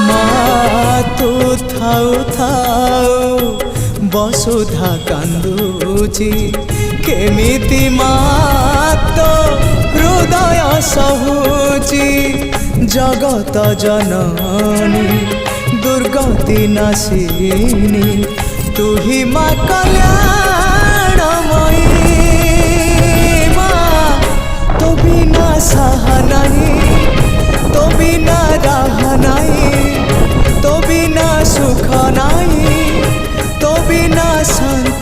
মা তু থাউ থাউ বসুধা কান্দুচি কেমিতি মা তো হৃদয় সহুচি জগত জননী দুর্গতি নাশিনী তুহি মা কল্যাণময়ী মা তো বিনা সাহা নাহি তো বিনা রাহ নাহি তো বিনা সুখ নাহি তো বিনা শান্তি